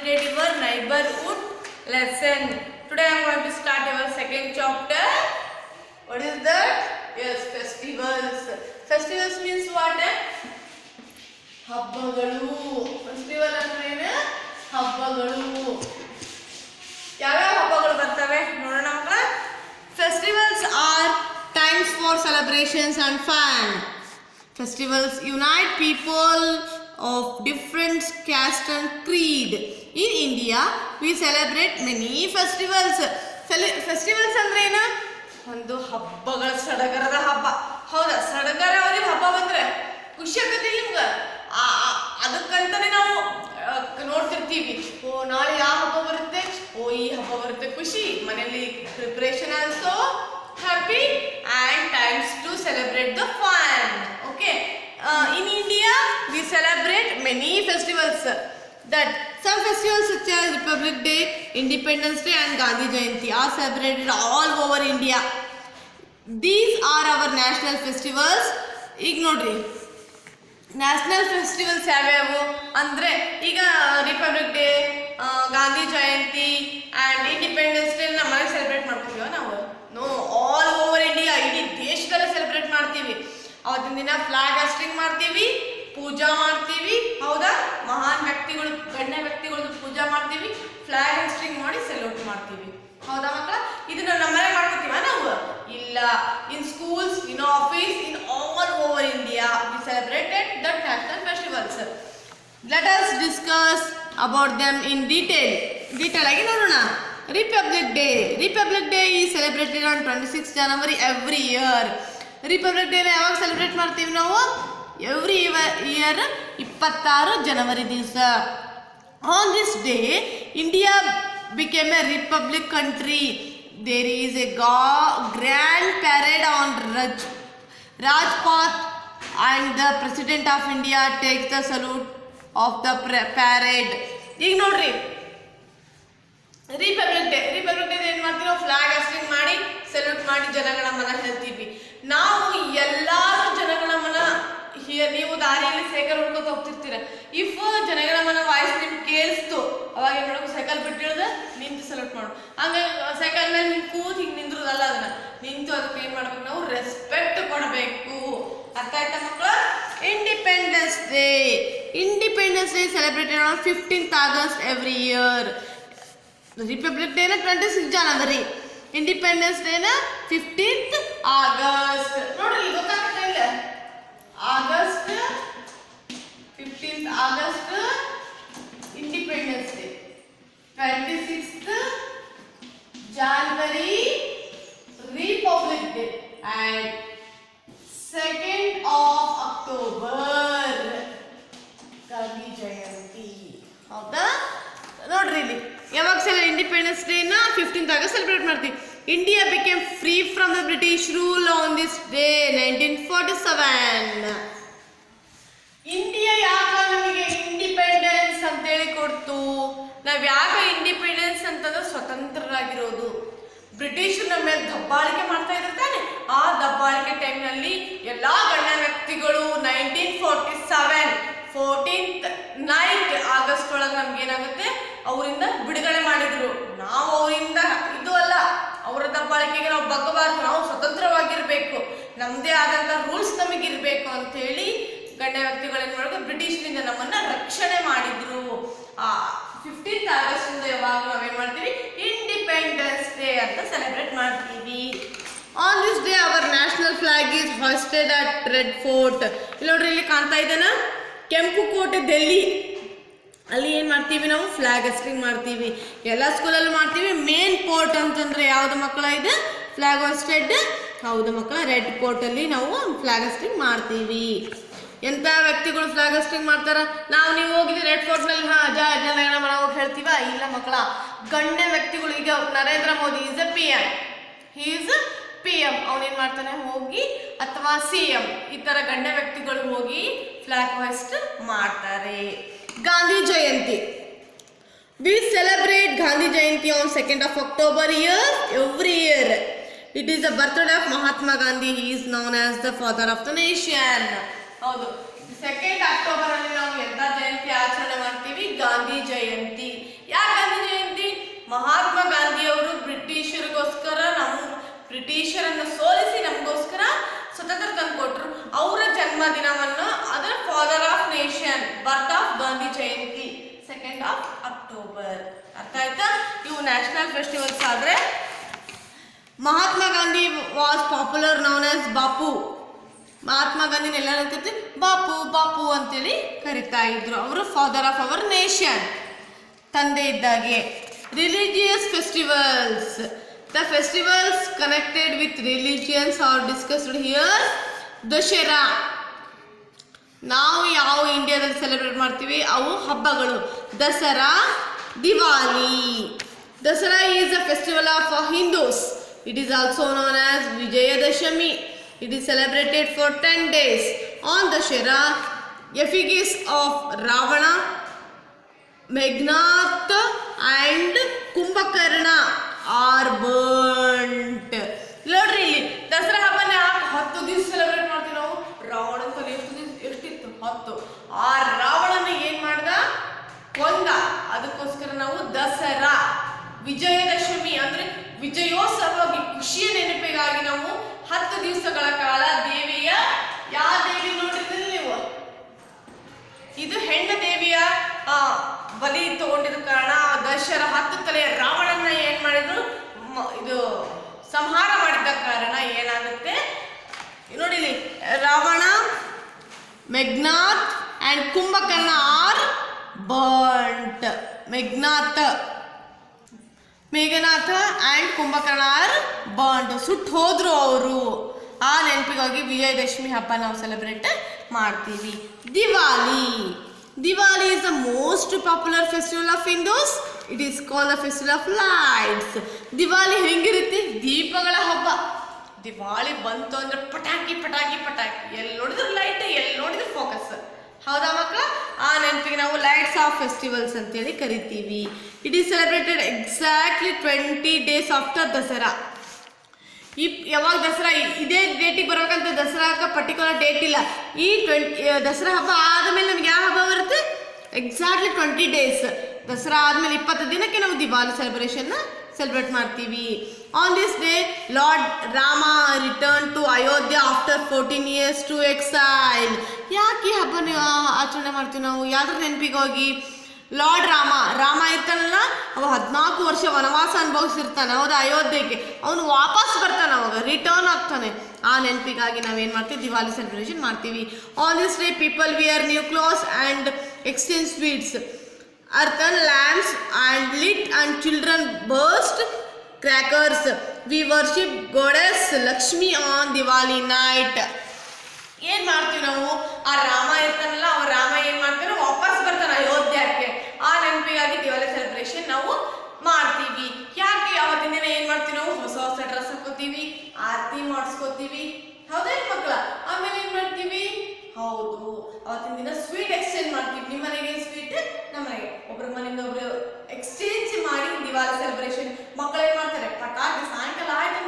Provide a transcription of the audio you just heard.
completed your neighborhood lesson. Today I am going to start our second chapter. What is that? Yes, festivals. Festivals means what? ಹಬ್ಬಗಳು. Festival ಅಂದ್ರೆ ಏನು? ಹಬ್ಬಗಳು. ಯಾವ್ಯಾವ ಹಬ್ಬಗಳು ಬರ್ತವೆ ನೋಡೋಣ ಮಕ್ಕಳ. Festivals are times for celebrations and fun. Festivals unite people of different caste and creed. In India, we celebrate many festivals. Festivals ಅಂದ್ರೆ ಏನು? ಒಂದು ಹಬ್ಬಗಳ ಸಡಗರದ ಹಬ್ಬ. ಹೌದಾ? ಸಡಗರವಾಗಿ ಹಬ್ಬ ಬಂದ್ರೆ ಖುಷಿ ಆಗುತ್ತೆ ನಿಮ್ಗೆ. ಅದಕ್ಕಂತಾನೆ ನಾವು ನೋಡ್ತಿರ್ತೀವಿ. ಓ ನಾಳೆ ಯಾವ ಹಬ್ಬ ಬರುತ್ತೆ, ಓ ಈ ಹಬ್ಬ ಬರುತ್ತೆ, ಖುಷಿ ಮನೆಯಲ್ಲಿ preparation also happy and times to celebrate the fun. Okay, in India we celebrate many festivals. That some festivals such as Republic Day, Independence Day and Gandhi Jayanti are celebrated all over India. These are our national festivals. ಈಗ ನೋಡ್ರಿ national festivals ಯಾವ್ಯಾವು ಅಂದರೆ ಈಗ republic day, Gandhi Jayanti and independence day ನಮ್ಮ ಮನೆಗೆ celebrate ಮಾಡ್ತೀವ ನಾವು? No, all over India, ಇಡೀ ದೇಶದಲ್ಲೇ ಸೆಲೆಬ್ರೇಟ್ ಮಾಡ್ತೀವಿ. ಅವತ್ತಿನ ದಿನ ಫ್ಲಾಗ್ ಹಾಸ್ಟಿಂಗ್ ಮಾಡ್ತೀವಿ, ಪೂಜಾ ಮಾಡ್ತೀವಿ. ಹೌದಾ? ಮಹಾನ್ ವ್ಯಕ್ತಿಗಳು, ಗಣ್ಯ ವ್ಯಕ್ತಿಗಳದ್ದು ಪೂಜಾ ಮಾಡ್ತೀವಿ, ಫ್ಲಾಗ್ ಹಾಸ್ಟಿಂಗ್ ಮಾಡಿ ಸೆಲ್ಯೂಟ್ ಮಾಡ್ತೀವಿ. ಹೌದಾ ಮಕ್ಕಳ? ಇದನ್ನ ನಮ್ಮನೆ ಮಾಡ್ಕೊತೀವ ನಾವು? ಇಲ್ಲ. In schools, in office, in all over India we celebrated the national festivals. Let us discuss about them in detail ಆಗಿ ನೋಡೋಣ. Republic Day is celebrated on 26 January every year. Republic Day ಯಾವಾಗ ಸೆಲೆಬ್ರೇಟ್ ಮಾಡ್ತೀವಿ ನಾವು? Every year 26 ಜನವರಿ ದಿವಸ. On this day, India became a republic country. There is a grand parade on Rajpath and the President of India takes the salute of the parade. ಈಗ ನೋಡ್ರಿ republic day ಏನು ಮಾಡ್ತೀವಿ ನಾವು? Flag hoisting ಮಾಡಿ salute ಮಾಡಿ ಜನಗಣಮನ ಹೇಳ್ತೀವಿ. ನಾವು ಎಲ್ಲರೂ ಜನಗಣಮನ ನೀವು ದಾರಿಯಲ್ಲಿ ಸೈಕಲ್ ಹೊಡ್ಕೊತ ಹೋಗ್ತಿರ್ತೀರ. ಇಫ್ ಜನಗಣಮನ ವಾಯ್ಸ್ ನಿಮ್ಗೆ ಕೇಳಿಸ್ತು, ಅವಾಗ ಏನು ಮಾಡೋದು? ಸೈಕಲ್ ಬಿಟ್ಟಿಳ್ದ ನಿಂತು ಸೆಲ್ಯೂಟ್ ಮಾಡು. ಹಂಗೆ ಸೈಕಲ್ ಮೇಲೆ ನಿಂತು ಕೂತು ಹಿಂಗೆ ನಿಂದ್ರದಲ್ಲ, ಅದನ್ನ ನಿಂತು ಅದಕ್ಕೆ ಏನು ಮಾಡ್ಬೇಕು? ನಾವು ರೆಸ್ಪೆಕ್ಟ್ ಕೊಡಬೇಕು. ಅರ್ಥ ಆಯ್ತಾ ಮಕ್ಕಳು? Independence day celebrated on 15th August every year. Republic ಡೇನ 26 ಜನವರಿ, ಇಂಡಿಪೆಂಡೆನ್ಸ್ ಡೇನ 15th August. ನೋಡ್ರಿ ಗೊತ್ತಾಗ್ತಾ ಇಲ್ಲ? August 15th August independence day, 26th January republic day and 2nd of October Gandhi Jayanti. ಹೌದಾ? ನೋಡ್ರಿ ಇಲ್ಲಿ ಯಾವಾಗ ಇಂಡಿಪೆಂಡೆನ್ಸ್ ಡೇನ 15th August ಸೆಲೆಬ್ರೇಟ್ ಮಾಡ್ತೀವಿ. India became free from the British rule on this day 1947. India ಯಾಕೆ ನಮಗೆ ಇಂಡಿಪೆಂಡೆನ್ಸ್ ಅಂತೇಳಿ ಕೊಡ್ತು? ನಾವು ಯಾಕೆ ಇಂಡಿಪೆಂಡೆನ್ಸ್ ಅಂತಂದ್ರೆ ಸ್ವತಂತ್ರರಾಗಿರೋದು. ಬ್ರಿಟಿಷರು ನಮ್ಮ ಮೇಲೆ ದಬ್ಬಾಳಿಕೆ ಮಾಡ್ತಾ ಇದ್ದಾರೆ ತಾನೆ. ಆ ದಬ್ಬಾಳಿಕೆ ಟೈಮ್ನಲ್ಲಿ ಎಲ್ಲ ಗಣ್ಯ ವ್ಯಕ್ತಿಗಳು 1947 14th August ಒಳಗೆ ನಮ್ಗೇನಾಗುತ್ತೆ? ಅವರಿಂದ ಬಿಡುಗಡೆ ಮಾಡಿದ್ರು. ನಾವು ಅವರಿಂದ ಇದು ಅಲ್ಲ, ಅವರ ದಬ್ಬಾಳಿಕೆಗೆ ನಾವು ಬಗ್ಗಬಾರ್ದು, ನಾವು ಸ್ವತಂತ್ರವಾಗಿರ್ಬೇಕು, ನಮ್ಮದೇ ಆದಂಥ ರೂಲ್ಸ್ ನಮಗಿರ್ಬೇಕು ಅಂತೇಳಿ ಗಣ್ಯ ವ್ಯಕ್ತಿಗಳು ಏನು ಮಾಡಿದ್ರು? ಬ್ರಿಟಿಷರಿಂದ ನಮ್ಮನ್ನ ರಕ್ಷಣೆ ಮಾಡಿದ್ರು. 15th August ಇಂದ ಯಾವಾಗ ನಾವೇನು ಮಾಡ್ತೀವಿ? ಇಂಡಿಪೆಂಡೆನ್ಸ್ ಡೇ ಅಂತ ಸೆಲೆಬ್ರೇಟ್ ಮಾಡ್ತೀವಿ. On this day our national flag is hosted at red fort. ಇಲ್ಲಿ ನೋಡ್ರಿ, ಇಲ್ಲಿ ಕಾಣ್ತಾ ಇದ್ದೇನಾ? ಕೆಂಪು ಕೋಟೆ, ಡೆಲ್ಲಿ. ಅಲ್ಲಿ ಏನು ಮಾಡ್ತೀವಿ ನಾವು? ಫ್ಲಾಗ್ ಹಾಸ್ಟಿಂಗ್ ಮಾಡ್ತೀವಿ. ಎಲ್ಲ ಸ್ಕೂಲಲ್ಲೂ ಮಾಡ್ತೀವಿ. ಮೇನ್ ಪೋರ್ಟ್ ಅಂತಂದ್ರೆ ಯಾವ್ದು ಮಕ್ಕಳ? ಇದು ಫ್ಲಾಗ್ ಹಾಸ್ಟೆಡ್. ಹೌದು ಮಕ್ಕಳ, ರೆಡ್ ಫೋರ್ಟಲ್ಲಿ ನಾವು ಫ್ಲಾಗ್ ಹಾಸ್ಟಿಂಗ್ ಮಾಡ್ತೀವಿ. ಎಂಥ ವ್ಯಕ್ತಿಗಳು ಫ್ಲಾಗ್ ಹಾಸ್ಟಿಂಗ್ ಮಾಡ್ತಾರ? ನೀವು ಹೋಗಿದ್ದೀವಿ ರೆಡ್ ಫೋರ್ಟ್ನಲ್ಲಿ ಜನಗಣಮನ ಹೋಗಿ ಹೇಳ್ತೀವ? ಇಲ್ಲ ಮಕ್ಕಳ, ಗಣ್ಯ ವ್ಯಕ್ತಿಗಳು. ಈಗ Narendra Modi is A P M ಅವನೇನು ಮಾಡ್ತಾನೆ ಹೋಗಿ, ಅಥವಾ CM, ಈ ಥರ ಗಣ್ಯ ವ್ಯಕ್ತಿಗಳು ಹೋಗಿ ಫ್ಲಾಗ್ ಹಾಸ್ಟ್ ಮಾಡ್ತಾರೆ. Gandhi Jayanti. We celebrate Gandhi Jayanti on 2nd of October every year. It is the birthday of Mahatma Gandhi. He is known as the father of the nation. ಹೌದು, 2nd October ಅಲ್ಲಿ ನಾವು ಎಂತ ಜಯಂತಿ ಆಚರಣೆ ಮಾಡ್ತೀವಿ? ಗಾಂಧಿ ಜಯಂತಿ. ಬ್ರಿಟಿಷರನ್ನು ಸೋಲಿಸಿ ನಮಗೋಸ್ಕರ ಸ್ವತಂತ್ರ ತಂದುಕೊಟ್ರು. ಅವರ ಜನ್ಮ ದಿನವನ್ನು ಅದರ father of nation, birth of Gandhi Jayanti 2nd of October. ಅರ್ಥ ಆಯ್ತಾ? ಇವು ನ್ಯಾಷನಲ್ ಫೆಸ್ಟಿವಲ್ಸ್. ಆದ್ರೆ Mahatma Gandhi was popular known as Bapu. Mahatma ಗಾಂಧಿನ ಎಲ್ಲ ಬಾಪು ಬಾಪು ಅಂತೇಳಿ ಕರಿತಾ ಇದ್ರು. ಅವರು ಫಾದರ್ ಆಫ್ ಅವರ್ ನೇಷನ್, ತಂದೆ ಇದ್ದಾಗೆ. Religious festivals. The festivals connected with religions R discussed here. Dasara ನಾವು ಯಾವ ಇಂಡಿಯಾದಲ್ಲಿ ಸೆಲೆಬ್ರೇಟ್ ಮಾಡ್ತೀವಿ ಅವು ಹಬ್ಬಗಳು. Dasara, Diwali. Dasara is a festival of Hindus. It is also known as Vijayadashami. It is celebrated for 10 days. On Dashera, effigies of Ravana, Meghnad and Kumbhakarna are burnt. ನೋಡ್ರಿ ಇಲ್ಲಿ ದಸರಾ ಹಬ್ಬನ 10 ದಿವಸ ಸೆಲೆಬ್ರೇಟ್ ಮಾಡ್ತೀವಿ ನಾವು. ರಾವಣನ ತಲೆ ಎಷ್ಟಿತ್ತು? 10. ಆ ರಾವಣನ ಏನ್ ಮಾಡ್ದ? ಕೊಂದ. ಅದಕ್ಕೋಸ್ಕರ ನಾವು ದಸರಾ, ವಿಜಯದಶಮಿ ಅಂದ್ರೆ ವಿಜಯೋತ್ಸವವಾಗಿ, ಖುಷಿಯ ನೆನಪಿಗಾಗಿ ನಾವು 10 ದಿವಸಗಳ ಕಾಲ ದೇವಿಯ, ಯಾವ ದೇವಿ ನೋಡಿದ್ರಿ ನೀವು? ಇದು ಹೆಣ್ಣು ದೇವಿಯ ಬಲಿ ತಗೊಂಡಿದ್ದ ಕಾರಣ ದಶರಾ 10 ತಲೆಯ ರಾವಣನ ಏನ್ ಮಾಡಿದ್ರು? ಇದು ಸಂಹಾರ ಮಾಡಿದ ಕಾರಣ ಏನಾಗುತ್ತೆ ನೋಡಿ. Ravana, Meghnath and Kumbhakarna are burnt. Meghanatha and Kumbhakarna are burned, ಸುಟ್ಟು ಹೋದ್ರು ಅವರು. ಆ ನೆನಪಿಗಾಗಿ ವಿಜಯದಶಮಿ ಹಬ್ಬ ನಾವು ಸೆಲೆಬ್ರೇಟ್ ಮಾಡ್ತೀವಿ. Diwali. Diwali is the most popular festival of Hindus. It is called the festival of lights. Diwali ಹೆಂಗಿರುತ್ತೆ? ದೀಪಗಳ ಹಬ್ಬ. ದಿವಾಳಿ ಬಂತು ಅಂದ್ರೆ ಪಟಾಕಿ ಪಟಾಕಿ ಪಟಾಕಿ, ಎಲ್ಲಿ ನೋಡಿದ್ರು ಲೈಟ್, ಎಲ್ಲಿ ನೋಡಿದ್ರು ಫೋಕಸ್. ಹೌದಾ ಮಕ್ಕಳ? ಆ ನೆನಪಿಗೆ ನಾವು ಲೈಟ್ಸ್ ಆಫ್ ಫೆಸ್ಟಿವಲ್ಸ್ ಅಂತೇಳಿ ಕರಿತೀವಿ. It is celebrated exactly 20 days after Dasara. ಯಾವಾಗ ದಸರಾ ಇದೇ ಡೇಟಿಗೆ ಬರ್ಬೇಕಂತ ದಸರಾಕ್ಕೆ ಪರ್ಟಿಕ್ಯುಲರ್ ಡೇಟ್ ಇಲ್ಲ. ಈ ದಸರಾ ಹಬ್ಬ ಆದಮೇಲೆ ನಮ್ಗೆ ಯಾವ ಹಬ್ಬ ಬರುತ್ತೆ? Exactly 20 days. ದಸರಾ ಆದಮೇಲೆ 20 ದಿನಕ್ಕೆ ನಾವು ದಿವಾಲಿ ಸೆಲೆಬ್ರೇಷನ್ನ ಸೆಲೆಬ್ರೇಟ್ ಮಾಡ್ತೀವಿ. On this day lord Rama return to Ayodhya after 14 years to exile. ಯಾಕೆ ಈ ಹಬ್ಬ ಆಚರಣೆ ಮಾಡ್ತೀವಿ ನಾವು? ಯಾವ್ದ್ರ ನೆನಪಿಗೋಗಿ? ಲಾರ್ಡ್ ರಾಮ ಇರ್ತಾನಲ್ಲ, ಅವ 14 ವರ್ಷ ವನವಾಸ ಅನುಭವಿಸಿರ್ತಾನೆ. ಹೌದಾ? ಅಯೋಧ್ಯೆಗೆ ಅವನು ವಾಪಸ್ ಬರ್ತಾನೆ, ಅವಾಗ ರಿಟರ್ನ್ ಆಗ್ತಾನೆ. ಆ ನೆನಪಿಗಾಗಿ ನಾವೇನು ಮಾಡ್ತೀವಿ? ದಿವಾಲಿ ಸೆಲೆಬ್ರೇಷನ್ ಮಾಡ್ತೀವಿ. On this day people wear new clothes and exchange sweets, earthen lamps and lit and children burst crackers. We worship goddess Lakshmi on Diwali night. ಏನ್ ಮಾಡ್ತೀವಿ ನಾವು? ಆ ರಾಮ ಇರ್ತಾನಲ್ಲ, ಅವ ರಾಮ ಏನ್ ಮಾಡ್ತಾನೆ? ವಾಪಸ್ ಬರ್ತಾನೆ ಅಯೋಧ್ಯಕ್ಕೆ. ಆ ನೆನಪಿಗಾಗಿ ದಿವಾಲಿ ಸೆಲೆಬ್ರೇಷನ್ ನಾವು ಮಾಡ್ತೀವಿ. ಯಾಕೆ? ಅವತ್ತಿನ ದಿನ ಏನ್ ಮಾಡ್ತೀವಿ ನಾವು? ಹೊಸ ಹೊಸ ಡ್ರೆಸ್ ಹಾಕೋತೀವಿ, ಆರತಿ ಮಾಡಿಸ್ಕೋತೀವಿ. ಹೌದಾ ಮಕ್ಕಳ? ಆಮೇಲೆ ಏನ್ ಮಾಡ್ತೀವಿ? ಹೌದು, ಅವತ್ತಿನ ದಿನ ಸ್ವೀಟ್ ಎಕ್ಸ್ಚೇಂಜ್ ಮಾಡ್ತೀವಿ. ನಿಮ್ಮ ಮನೆಗೆ ಸ್ವೀಟ್, ನಮ್ಮ ಮನೆಗೆ, ಒಬ್ರ ಮನೆಯಿಂದ ಒಬ್ರು ಎಕ್ಸ್ಚೇಂಜ್ ಮಾಡಿ ದಿವಾಲಿ ಸೆಲೆಬ್ರೇಷನ್. ಮಕ್ಕಳು ಏನ್ ಮಾಡ್ತಾರೆ? ಪಟಾಕಿ ಸಾಯಂಕಾಲ ಆಯ್ತು